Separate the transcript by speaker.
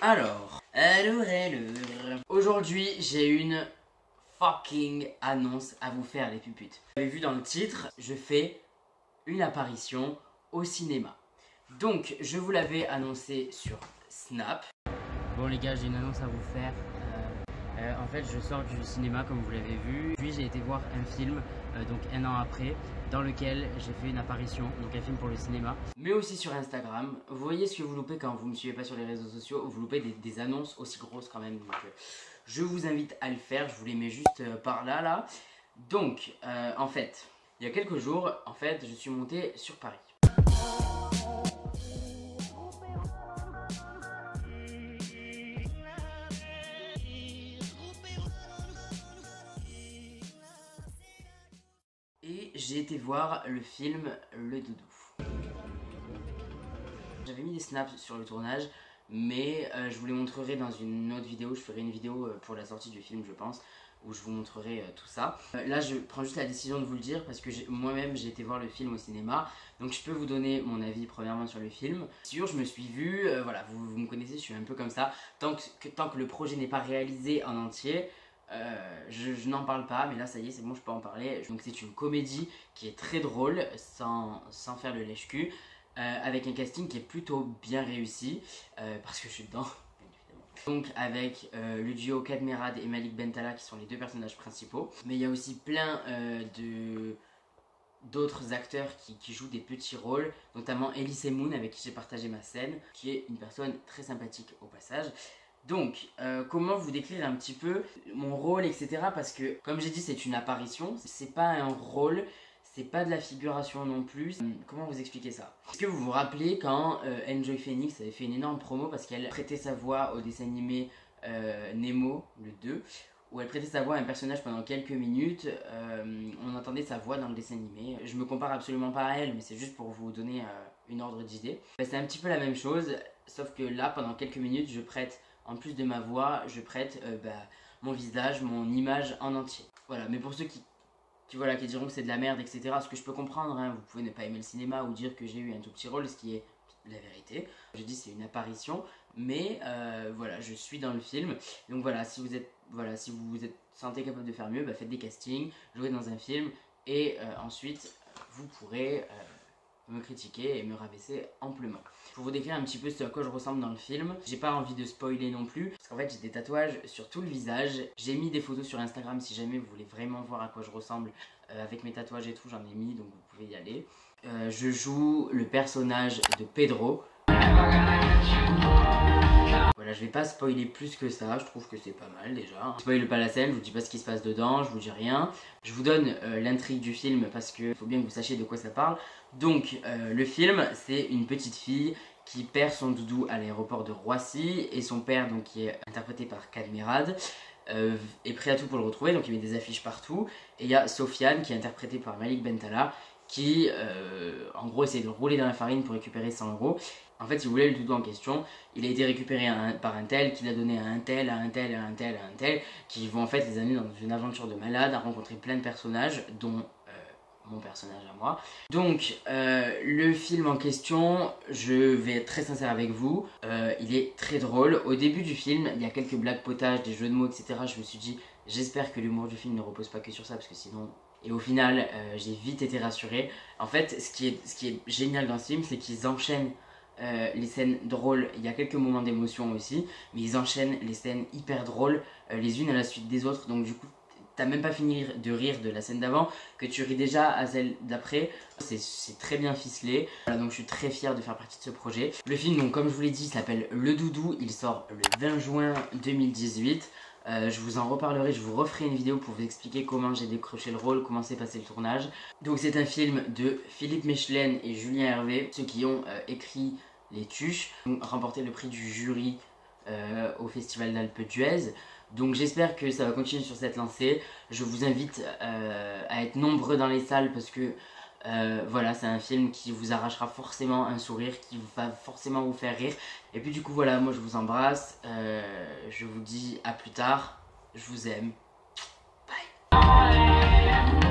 Speaker 1: Alors, aujourd'hui j'ai une fucking annonce à vous faire les puputes. Vous avez vu dans le titre, je fais une apparition au cinéma. Donc je vous l'avais annoncé sur Snap. Bon les gars, j'ai une annonce à vous faire. En fait je sors du cinéma comme vous l'avez vu. Puis j'ai été voir un film, donc un an après, dans lequel j'ai fait une apparition, donc un film pour le cinéma. Mais aussi sur Instagram. Vous voyez ce que vous loupez quand vous ne me suivez pas sur les réseaux sociaux. Vous loupez des annonces aussi grosses quand même. Donc je vous invite à le faire, je vous les mets juste par là. Donc en fait, il y a quelques jours, en fait, je suis monté sur Paris. Et j'ai été voir le film Le Doudou. J'avais mis des snaps sur le tournage, mais je vous les montrerai dans une autre vidéo. Je ferai une vidéo pour la sortie du film, je pense, où je vous montrerai tout ça. Là, je prends juste la décision de vous le dire parce que moi-même, j'ai été voir le film au cinéma. Donc, je peux vous donner mon avis premièrement sur le film. Sûr, je me suis vu, voilà, vous me connaissez, je suis un peu comme ça. Tant que le projet n'est pas réalisé en entier, je n'en parle pas, mais là ça y est, c'est bon, je peux en parler. Donc c'est une comédie qui est très drôle, sans faire le lèche-cul, avec un casting qui est plutôt bien réussi, parce que je suis dedans, bien évidemment. Donc avec le duo Kadmerad et Malik Bentala qui sont les deux personnages principaux. Mais il y a aussi plein d'autres acteurs qui jouent des petits rôles, notamment Elise Moon avec qui j'ai partagé ma scène, qui est une personne très sympathique au passage. Donc, comment vous décrire un petit peu mon rôle, etc. Parce que, comme j'ai dit, c'est une apparition, c'est pas un rôle, c'est pas de la figuration non plus. Comment vous expliquer ça? Est-ce que vous vous rappelez quand Enjoy Phoenix avait fait une énorme promo parce qu'elle prêtait sa voix au dessin animé Nemo, le 2, où elle prêtait sa voix à un personnage pendant quelques minutes, on entendait sa voix dans le dessin animé. Je me compare absolument pas à elle, mais c'est juste pour vous donner une ordre d'idée. C'est un petit peu la même chose, sauf que là, pendant quelques minutes, je prête, en plus de ma voix, je prête mon visage, mon image en entier. Voilà, mais pour ceux qui diront que c'est de la merde, etc., ce que je peux comprendre, hein, vous pouvez ne pas aimer le cinéma ou dire que j'ai eu un tout petit rôle, ce qui est la vérité. Je dis c'est une apparition, mais voilà, je suis dans le film. Donc voilà, si vous êtes sentez capable de faire mieux, faites des castings, jouez dans un film, et ensuite vous pourrez me critiquer et me rabaisser amplement. Pour vous décrire un petit peu ce à quoi je ressemble dans le film, j'ai pas envie de spoiler non plus, parce qu'en fait j'ai des tatouages sur tout le visage. J'ai mis des photos sur Instagram si jamais vous voulez vraiment voir à quoi je ressemble avec mes tatouages et tout, j'en ai mis, donc vous pouvez y aller. Je joue le personnage de Pedro. Voilà, je vais pas spoiler plus que ça, je trouve que c'est pas mal déjà. Je spoile pas la scène, je vous dis pas ce qui se passe dedans, je vous dis rien. Je vous donne l'intrigue du film parce qu'il faut bien que vous sachiez de quoi ça parle. Donc le film, c'est une petite fille qui perd son doudou à l'aéroport de Roissy et son père, donc qui est interprété par Kadmerad, est prêt à tout pour le retrouver, donc il met des affiches partout. Et il y a Sofiane qui est interprétée par Malik Bentala qui en gros essaie de rouler dans la farine pour récupérer 100 €. En fait, si vous voulez, le doudou en question, il a été récupéré par un tel, qui l'a donné à un tel, à un tel, à un tel, à un tel, qui vont en fait les amener dans une aventure de malade, à rencontrer plein de personnages, dont mon personnage à moi. Donc, le film en question, je vais être très sincère avec vous, il est très drôle. Au début du film, il y a quelques blagues potages, des jeux de mots, etc. Je me suis dit, j'espère que l'humour du film ne repose pas que sur ça, parce que sinon... Et au final, j'ai vite été rassuré. En fait, ce qui est génial dans ce film, c'est qu'ils enchaînent les scènes drôles. Il y a quelques moments d'émotion aussi, mais ils enchaînent les scènes hyper drôles les unes à la suite des autres. Donc du coup, t'as même pas fini de rire de la scène d'avant que tu ris déjà à celle d'après. C'est très bien ficelé. Voilà, donc je suis très fier de faire partie de ce projet. Le film, donc comme je vous l'ai dit, s'appelle Le Doudou. Il sort le 20 juin 2018. Je vous en reparlerai, je vous referai une vidéo pour vous expliquer comment j'ai décroché le rôle, comment s'est passé le tournage. Donc c'est un film de Philippe Mechelem et Julien Hervé, ceux qui ont écrit Les Tuches, ont remporté le prix du jury au Festival d'Alpe d'Huez. Donc j'espère que ça va continuer sur cette lancée. Je vous invite à être nombreux dans les salles parce que voilà, c'est un film qui vous arrachera forcément un sourire, qui va forcément vous faire rire. Et puis du coup voilà, moi je vous embrasse, je vous dis à plus tard, je vous aime, bye.